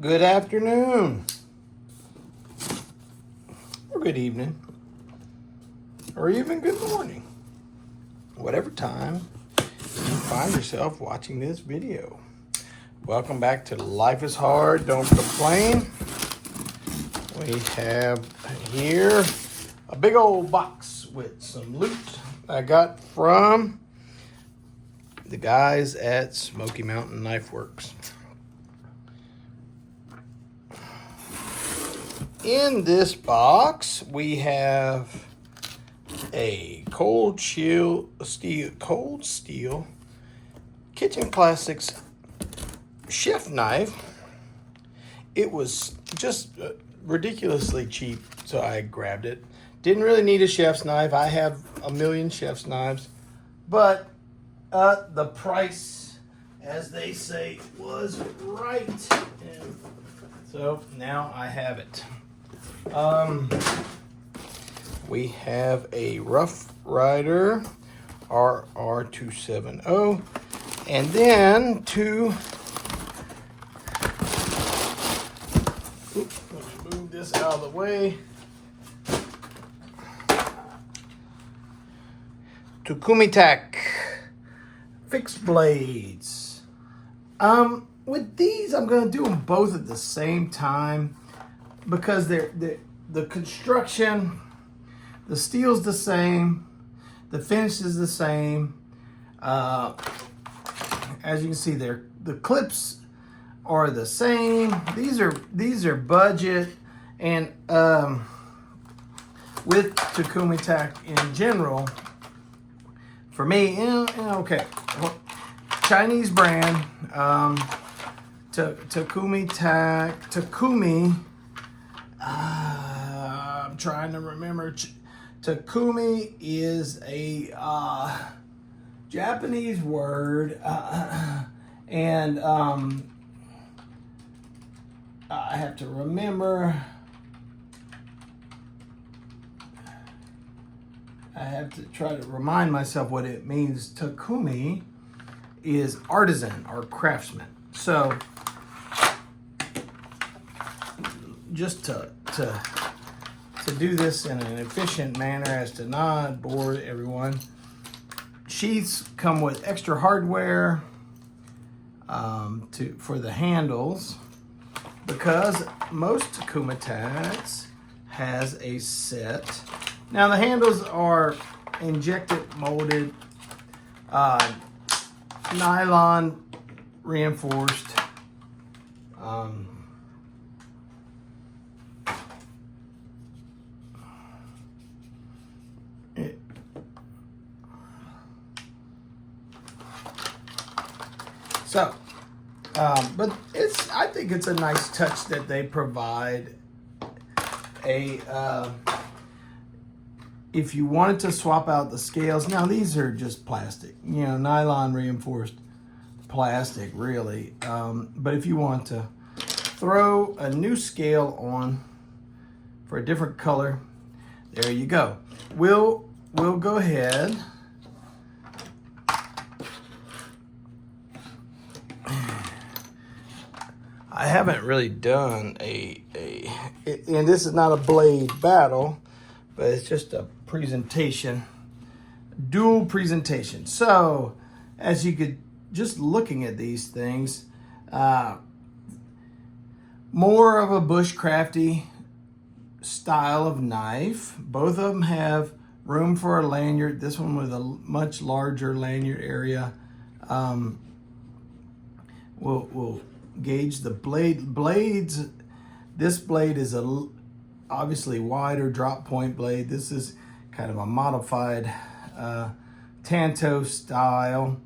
Good afternoon, or good evening, or even good morning, whatever time you find yourself watching this video. Welcome back to Life is Hard, Don't Complain. We have here a big old box with some loot I got from the guys at Smoky Mountain Knife Works. In this box, we have a cold steel Kitchen Classics chef knife. It was just ridiculously cheap, so I grabbed it. Didn't really need a chef's knife. I have a million chef's knives, but the price, as they say, was right. And so now I have it. We have a Rough Rider RR270, and then two. Let me move this out of the way. Takumitak fixed blades. With these, I'm going to do them both at the same time because the construction, the steel's the same, the finish is the same. As you can see, the clips are the same. These are budget, and with Takumitak in general, for me, okay, Chinese brand, Takumi. I'm trying to remember. Takumi is a Japanese word, and I have to remember. I have to try to remind myself what it means. Takumi is artisan or craftsman. So just to do this in an efficient manner as to not bore everyone, sheaths come with extra hardware for the handles, because most Takumitaks has a set. Now the handles are injected molded nylon reinforced. But I think it's a nice touch that they provide if you wanted to swap out the scales. Now these are just plastic, nylon reinforced plastic, really. But if you want to throw a new scale on for a different color, there you go. We'll go ahead. I haven't really done and this is not a blade battle, but it's just a presentation, dual presentation. So as you could, just looking at these things, more of a bushcrafty style of knife. Both of them have room for a lanyard. This one with a much larger lanyard area. We'll gauge the blades. This blade is obviously wider drop point blade. This is kind of a modified Tanto style,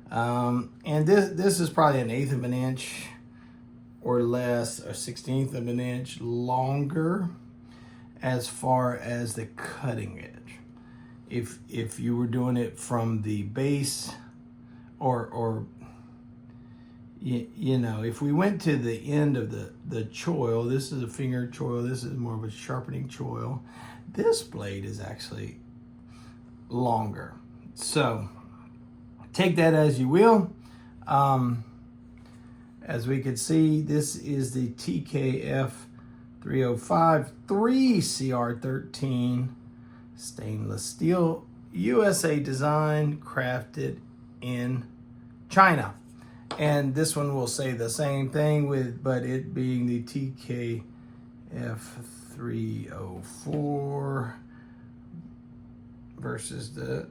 and this is probably an 1/8 of an inch or less, or 1/16 of an inch longer as far as the cutting edge. If you were doing it from the base, or if we went to the end of the choil, this is a finger choil, this is more of a sharpening choil. This blade is actually longer. So take that as you will. As we can see, this is the TKF 305 3CR13 stainless steel, USA design, crafted in China. And this one will say the same thing but it being the TKF 304 versus the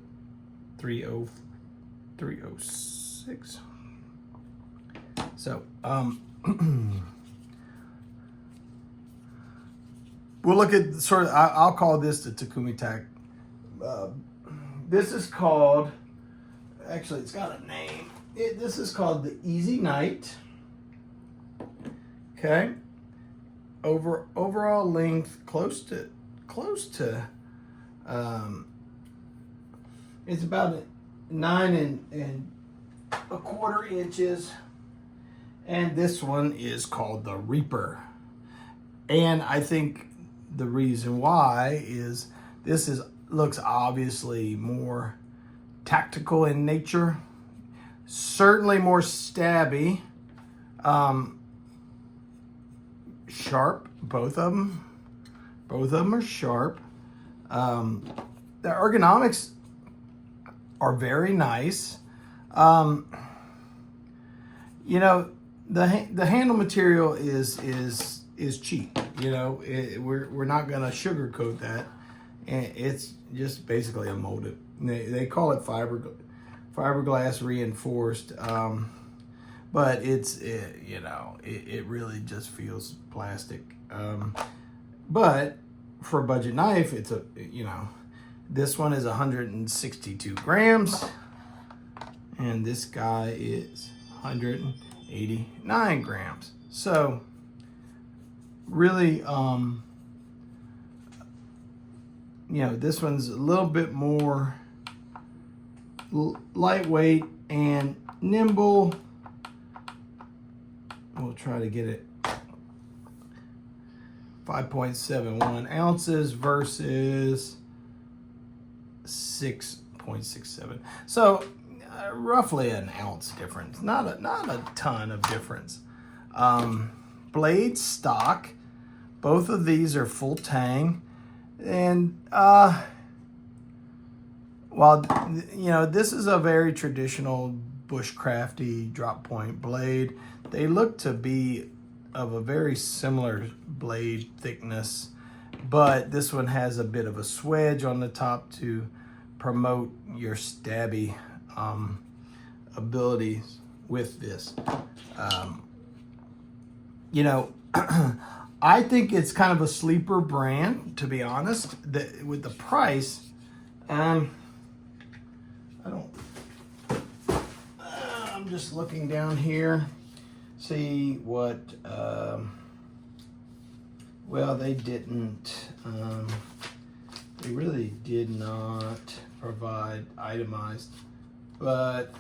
306. So, we'll look at sort of, I'll call this the Takumitak. This is called, actually it's got a name. This is called the Easy Night. Okay. Overall length close to, it's about 9¼ inches. And this one is called the Reaper. And I think the reason why is looks obviously more tactical in nature, certainly more stabby, sharp, both of them are sharp. The ergonomics are very nice. You know, the handle material is cheap. You know, we're not gonna sugarcoat that. And it's just basically a molded. They call it fiberglass-reinforced, but you know, it really just feels plastic. But for a budget knife, it's you know, this one is 162 grams, and this guy is 189 grams. So really, you know, this one's a little bit more lightweight and nimble. We'll try to get it 5.71 ounces versus 6.67. So roughly an ounce difference, not a ton of difference. Blade stock, both of these are full tang. And while, you know, this is a very traditional bushcrafty drop point blade, they look to be of a very similar blade thickness, but this one has a bit of a swedge on the top to promote your stabby abilities with this. You know, I think it's kind of a sleeper brand, to be honest. With the price, I'm just looking down here, see what. Well, they didn't. They really did not provide itemized, but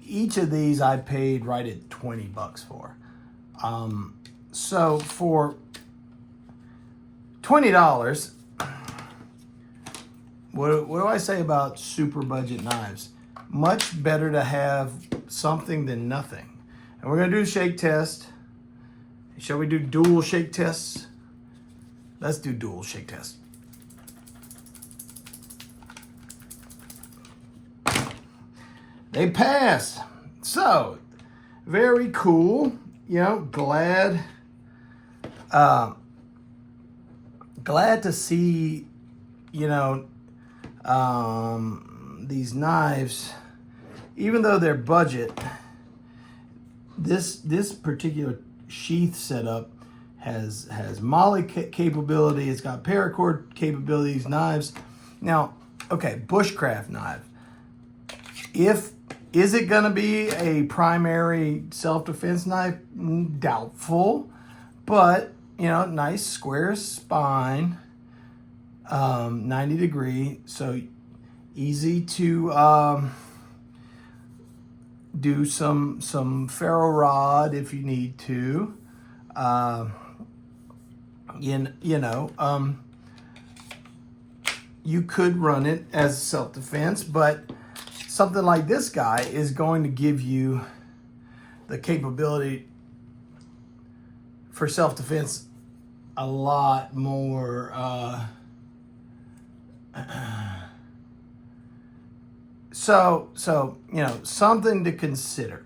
each of these I paid right at $20 for. So for $20, what do I say about super budget knives? Much better to have something than nothing. And we're gonna do a shake test. Shall we do dual shake tests? Let's do dual shake tests. They pass. So, very cool. You know, glad to see, you know, these knives, even though they're budget, this particular sheath setup has MOLLE capability. It's got paracord capabilities. Knives. Now, okay, bushcraft knife. Is it going to be a primary self-defense knife? Doubtful, but you know, nice square spine, 90 degree, so easy to do some ferro rod if you need to. You could run it as self-defense, but something like this guy is going to give you the capability for self-defense a lot more so you know, something to consider.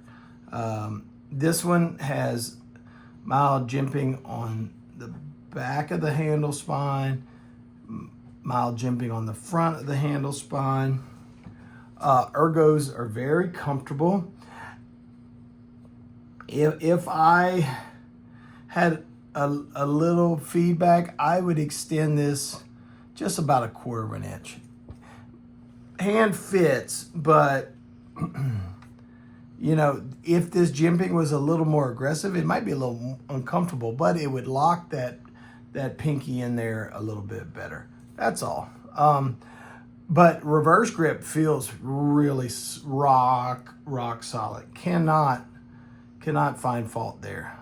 This one has mild jimping on the back of the handle spine, mild jimping on the front of the handle spine. Ergos are very comfortable. If I had a little feedback, I would extend this just about 1/4 inch. Hand fits, but you know, if this jimping was a little more aggressive, it might be a little uncomfortable, but it would lock that pinky in there a little bit better. That's all. But reverse grip feels really rock solid. Cannot find fault there.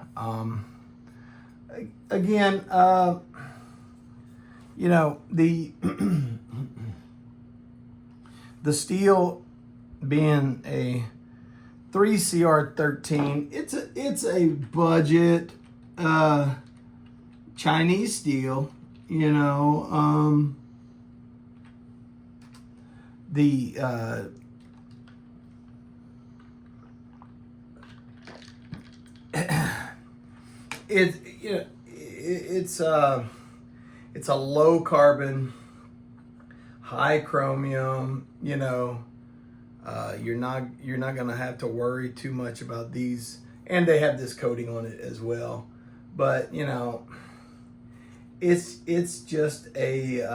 Again, you know, the the steel being a 3CR13, it's a budget Chinese steel, you know. It's a low carbon, high chromium, you know. You're not gonna have to worry too much about these, and they have this coating on it as well. But you know, it's just a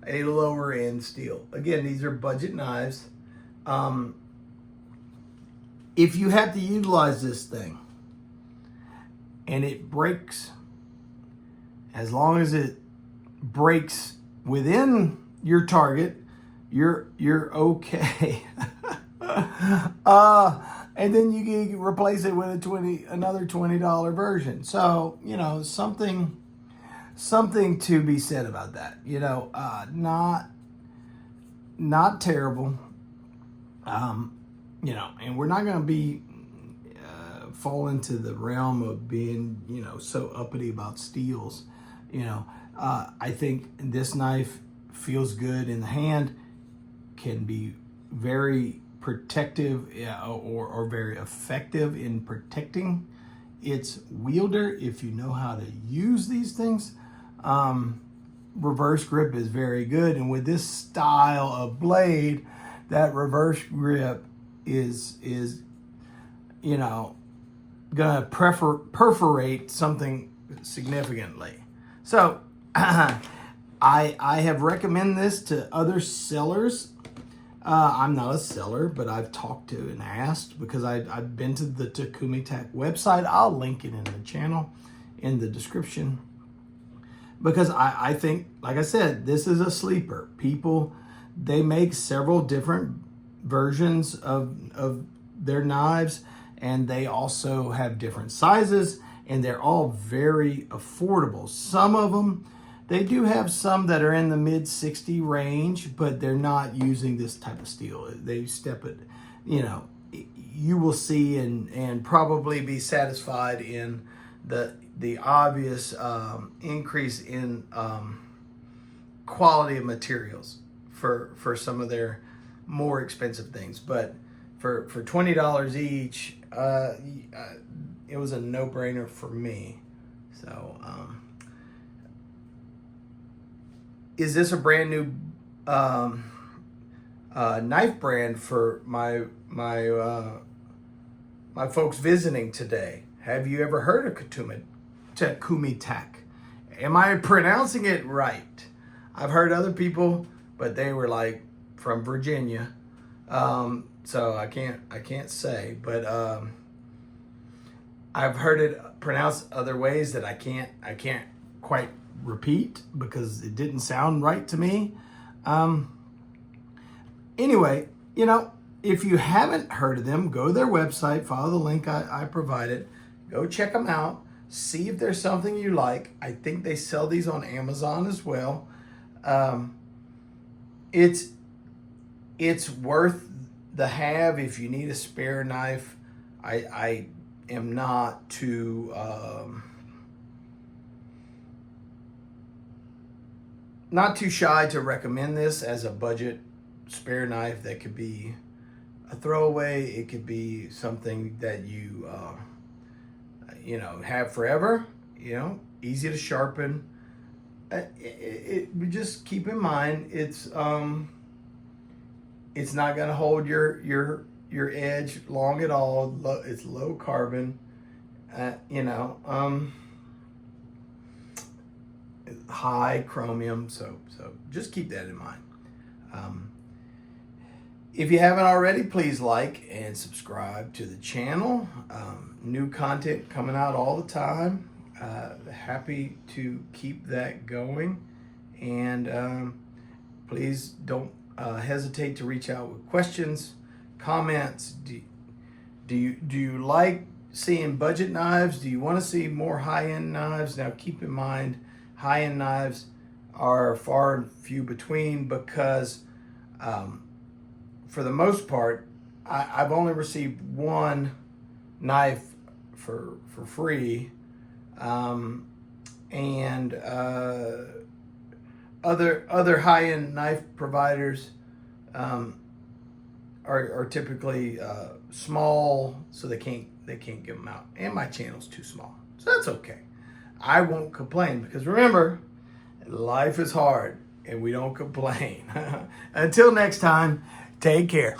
lower end steel. Again, these are budget knives. If you have to utilize this thing and it breaks, as long as it breaks within your target, you're okay. And then you can replace it with another $20 version. So, you know, something to be said about that. You know, not terrible. You know, and we're not going to be fall into the realm of being, you know, so uppity about steels. You know, I think this knife feels good in the hand, can be very protective or very effective in protecting its wielder if you know how to use these things. Reverse grip is very good, and with this style of blade, that reverse grip is you know, gonna perforate something significantly. So I have recommended this to other sellers. I'm not a seller, but I've talked to and asked, because I've been to the Takumitak website. I'll link it in the channel, in the description, because I think, like I said, this is a sleeper. People, they make several different versions of their knives, and they also have different sizes, and they're all very affordable. Some of them, they do have some that are in the mid-60 range, but they're not using this type of steel. They step it, you know, you will see and probably be satisfied in the obvious increase in quality of materials for some of their more expensive things. But for $20 each, it was a no-brainer for me. So is this a brand new knife brand for my folks visiting today? Have you ever heard of Takumitak? Am I pronouncing it right? I've heard other people, but they were like from Virginia, so I can't say. But I've heard it pronounced other ways that I can't quite repeat because it didn't sound right to me. Anyway, you know, if you haven't heard of them, go to their website, follow the link I provided, go check them out, see if there's something you like. I think they sell these on Amazon as well. It's worth the have if you need a spare knife I am not too shy to recommend this as a budget spare knife that could be a throwaway. It could be something that you have forever. Easy to sharpen. Just keep in mind it's not going to hold your edge long at all. It's low carbon. High chromium. So just keep that in mind. If you haven't already, please like and subscribe to the channel. New content coming out all the time. Happy to keep that going. And please don't hesitate to reach out with questions, comments. Do you like seeing budget knives? Do you want to see more high-end knives? Now keep in mind, high-end knives are far and few between because for the most part, I've only received one knife for free, and other high-end knife providers are typically small, so they can't give them out. And my channel's too small, so that's okay. I won't complain because remember, life is hard and we don't complain. Until next time, take care.